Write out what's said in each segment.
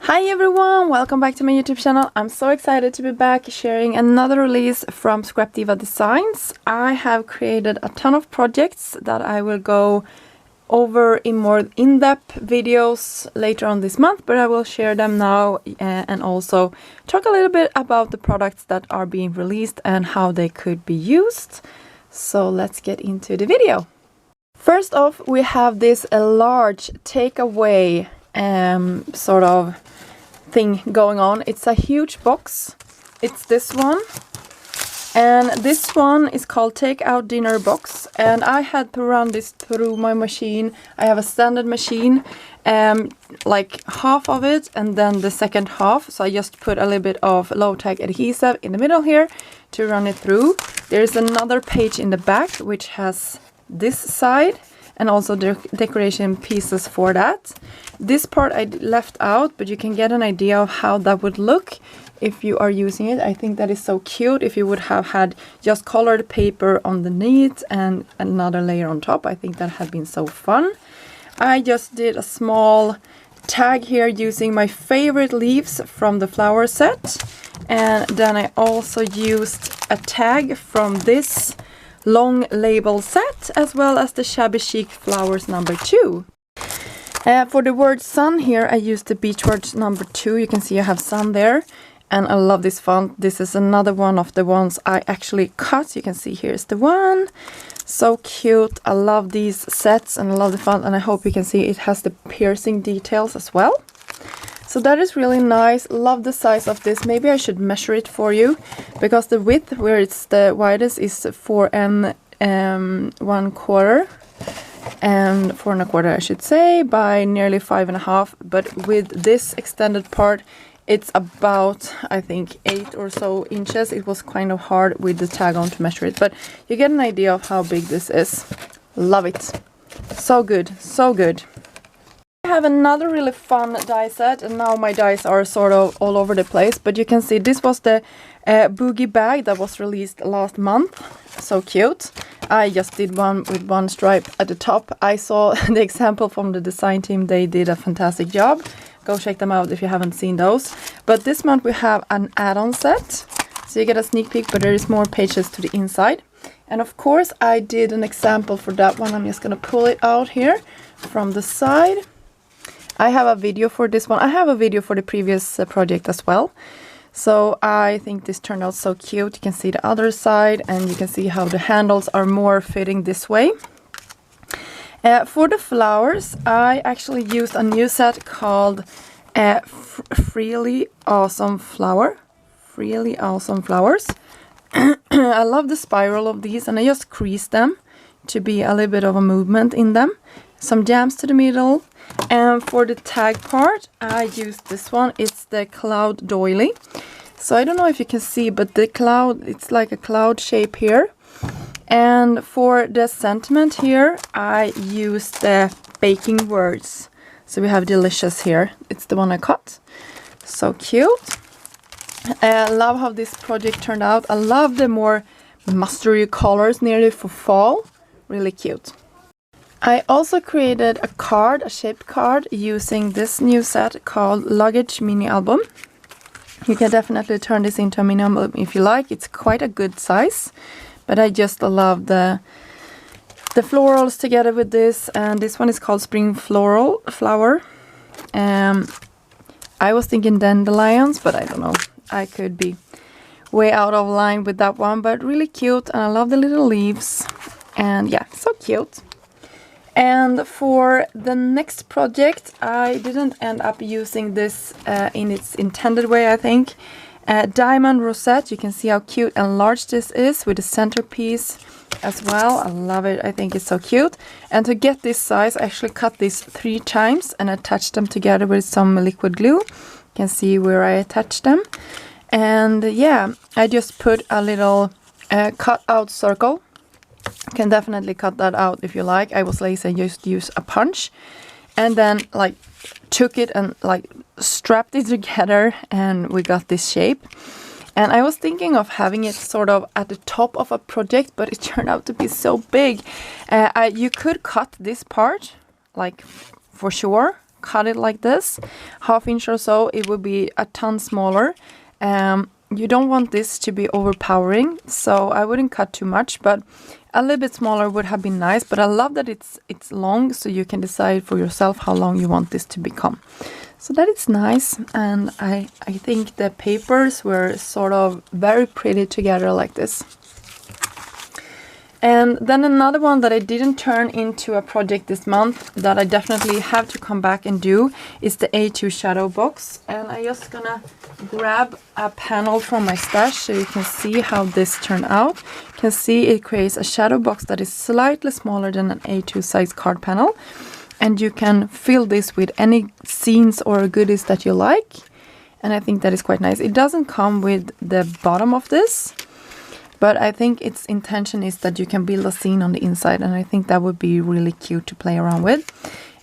Hi everyone, welcome back to my YouTube channel. I'm so excited to be back sharing another release from Scrap Diva Designs. I have created a ton of projects that I will go over in more in-depth videos later on this month, but I will share them now and also talk a little bit about the products that are being released and how they could be used. So let's get into the video. First off, we have this large takeaway sort of thing going on. It's a huge box. It's this one, and this one is called Takeout Dinner Box, and I had to run this through my machine. I have a standard machine, like half of it and then the second half, so I just put a little bit of low-tech adhesive in the middle here to run it through. There's another page in the back which has this side and also the decoration pieces for that. This part I left out, but you can get an idea of how that would look if you are using it. I think that is so cute if you would have had just colored paper underneath and another layer on top. I think that had been so fun. I just did a small tag here using my favorite leaves from the flower set, and then I also used a tag from this long label set, as well as the Shabby Chic Flowers #2. For the word sun here, I used the Beachwords #2. You can see I have sun there, and I love this font. This is another one of the ones I actually cut. You can see here's the one. So cute. I love these sets and I love the font, and I hope you can see it has the piercing details as well. So that is really nice. Love the size of this. Maybe I should measure it for you, because the width where it's the widest is 4 1/4 and 4 1/4 I should say, by nearly 5.5. But with this extended part, it's about, I think, 8 or so inches. It was kind of hard with the tag on to measure it, but you get an idea of how big this is. Love it. So good, so good. I have another really fun die set, and now my dies are sort of all over the place, but you can see this was the boogie bag that was released last month. So cute. I just did one with one stripe at the top. I saw the example from the design team. They did a fantastic job. Go check them out if you haven't seen those. But this month we have an add-on set, so you get a sneak peek, but there is more pages to the inside. And of course I did an example for that one. I'm just gonna pull it out here from the side. I have a video for this one. I have a video for the previous project as well. So I think this turned out so cute. You can see the other side, and you can see how the handles are more fitting this way. For the flowers, I actually used a new set called Freely Awesome Flower. Freely Awesome Flowers. I love the spiral of these, and I just creased them to be a little bit of a movement in them. Some jams to the middle. And for the tag part, I used this one. It's the cloud doily. So I don't know if you can see, but the cloud, it's like a cloud shape here. And for the sentiment here, I used the baking words. So we have delicious here. It's the one I cut. So cute. I love how this project turned out. I love the more mustardy colors nearly for fall. Really cute. I also created a card, a shaped card, using this new set called Luggage Mini Album. You can definitely turn this into a mini album if you like. It's quite a good size, but I just love the florals together with this, and this one is called Spring Flower. I was thinking dandelions, but I don't know. I could be way out of line with that one, but really cute, and I love the little leaves, and yeah, so cute. And for the next project, I didn't end up using this in its intended way, I think. Diamond Rosette, you can see how cute and large this is with the centerpiece as well. I love it. I think it's so cute. And to get this size, I actually cut these 3 times and attached them together with some liquid glue. You can see where I attached them. And yeah, I just put a little cut out circle. You can definitely cut that out if you like. I was lazy and just used a punch, and then like took it and like strapped it together, and we got this shape. And I was thinking of having it sort of at the top of a project, but it turned out to be so big. You could cut this part, like for sure, cut it like this, 1/2 inch or so, it would be a ton smaller. You don't want this to be overpowering, so I wouldn't cut too much, but a little bit smaller would have been nice. But I love that it's long, so you can decide for yourself how long you want this to become. So that is nice, and I think the papers were sort of very pretty together like this. And then another one that I didn't turn into a project this month that I definitely have to come back and do is the A2 shadow box. And I'm just gonna grab a panel from my stash so you can see how this turned out. You can see it creates a shadow box that is slightly smaller than an A2 size card panel. And you can fill this with any scenes or goodies that you like. And I think that is quite nice. It doesn't come with the bottom of this, but I think its intention is that you can build a scene on the inside, and I think that would be really cute to play around with.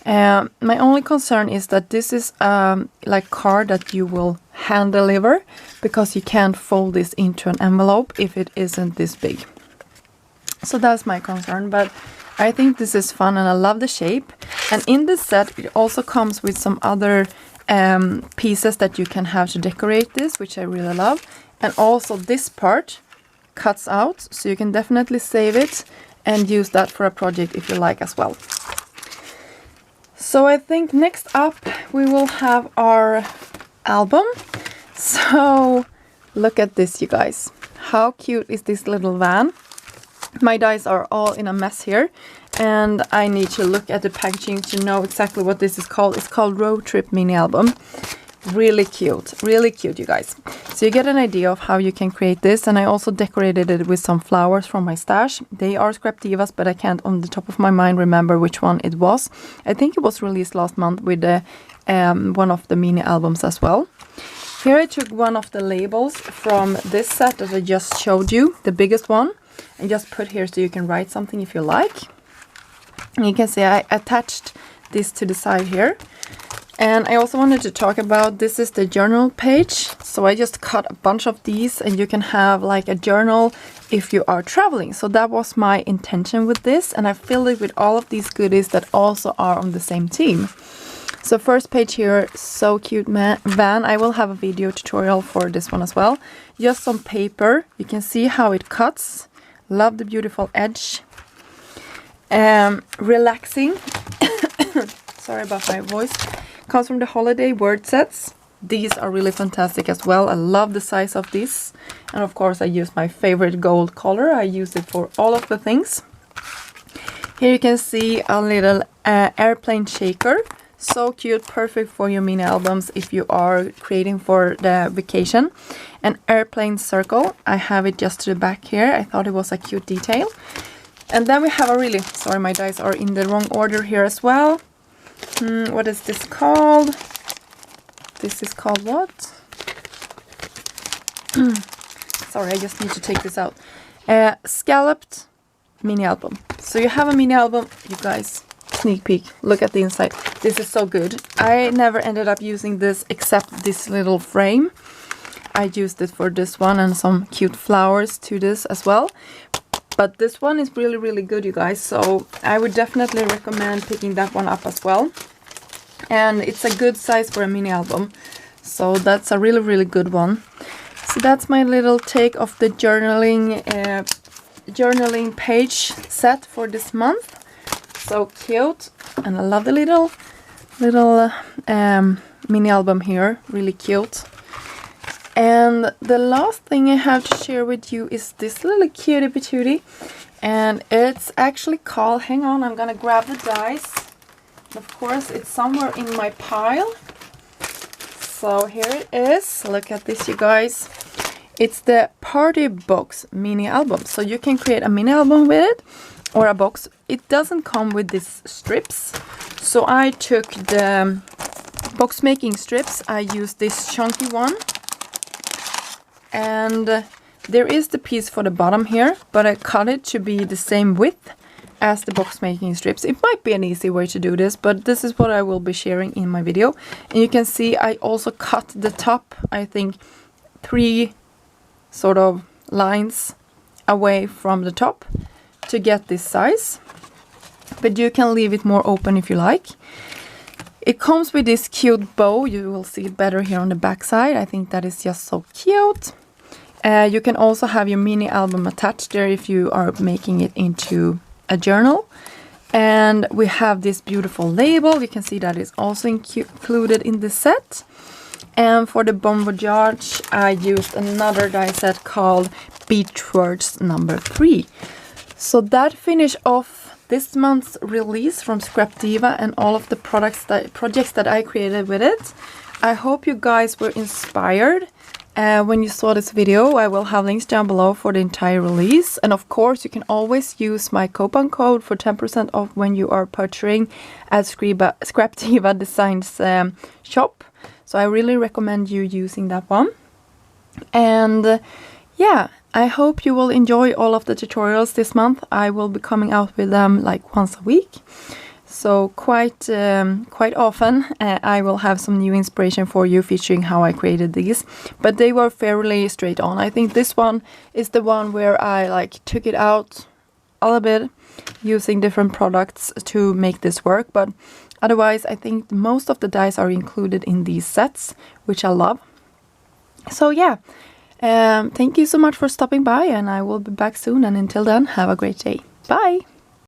My only concern is that this is like card that you will hand deliver, because you can't fold this into an envelope if it isn't this big. So that's my concern, but I think this is fun and I love the shape. And in this set it also comes with some other pieces that you can have to decorate this, which I really love. And also this part cuts out, so you can definitely save it and use that for a project if you like as well. So I think next up we will have our album. So look at this, you guys. How cute is this little van? My dies are all in a mess here, and I need to look at the packaging to know exactly what this is called. It's called Road Trip Mini Album. Really cute, you guys. So you get an idea of how you can create this, and I also decorated it with some flowers from my stash. They are Scrap Divas, but I can't on the top of my mind remember which one it was. I think it was released last month with the one of the mini albums as well. Here I took one of the labels from this set that I just showed you, the biggest one, and just put here so you can write something if you like. And you can see I attached this to the side here. And I also wanted to talk about, this is the journal page. So I just cut a bunch of these, and you can have like a journal if you are traveling. So that was my intention with this, and I filled it with all of these goodies that also are on the same theme. So first page here, so cute van. I will have a video tutorial for this one as well. Just some paper. You can see how it cuts. Love the beautiful edge. Relaxing. Sorry about my voice. Comes from the holiday word sets. These are really fantastic as well. I love the size of this. And of course I use my favorite gold color. I use it for all of the things. Here you can see a little airplane shaker. So cute, perfect for your mini albums if you are creating for the vacation. An airplane circle. I have it just to the back here. I thought it was a cute detail. And then we have a really, sorry my dice are in the wrong order here as well. What is this called? This is called what? Sorry, I just need to take this out. Scalloped mini album. So you have a mini album, you guys. Sneak peek, look at the inside. This is so good. I never ended up using this except this little frame. I used it for this one and some cute flowers to this as well. But this one is really good, you guys. So I would definitely recommend picking that one up as well. And it's a good size for a mini album. So that's a really good one. So that's my little take of the journaling page set for this month. So cute, and I love the little mini album here, really cute. And the last thing I have to share with you is this little cutie patootie, and it's actually called, hang on, I'm gonna grab the dice. Of course it's somewhere in my pile. So here it is, look at this, you guys. It's the Party Box mini album, so you can create a mini album with it or a box. It doesn't come with these strips, so I took the box making strips. I used this chunky one, and there is the piece for the bottom here, but I cut it to be the same width as the box making strips. It might be an easy way to do this, but this is what I will be sharing in my video. And you can see I also cut the top, I think 3 sort of lines away from the top to get this size, but you can leave it more open if you like. It comes with this cute bow. You will see it better here on the back side. I think that is just so cute. You can also have your mini album attached there if you are making it into a journal. And we have this beautiful label. You can see that is also included in the set. And for the Bon Voyage, I used another die set called Beachwords number 3. So that finished off this month's release from Scrap Diva and all of the projects that I created with it. I hope you guys were inspired when you saw this video. I will have links down below for the entire release. And of course, you can always use my coupon code for 10% off when you are purchasing at Scrap Diva Designs shop. So I really recommend you using that one. And yeah, I hope you will enjoy all of the tutorials this month. I will be coming out with them like once a week. So quite often I will have some new inspiration for you featuring how I created these. But they were fairly straight on. I think this one is the one where I like took it out a little bit using different products to make this work. But otherwise, I think most of the dies are included in these sets, which I love. So yeah, thank you so much for stopping by, and I will be back soon. And until then, have a great day. Bye!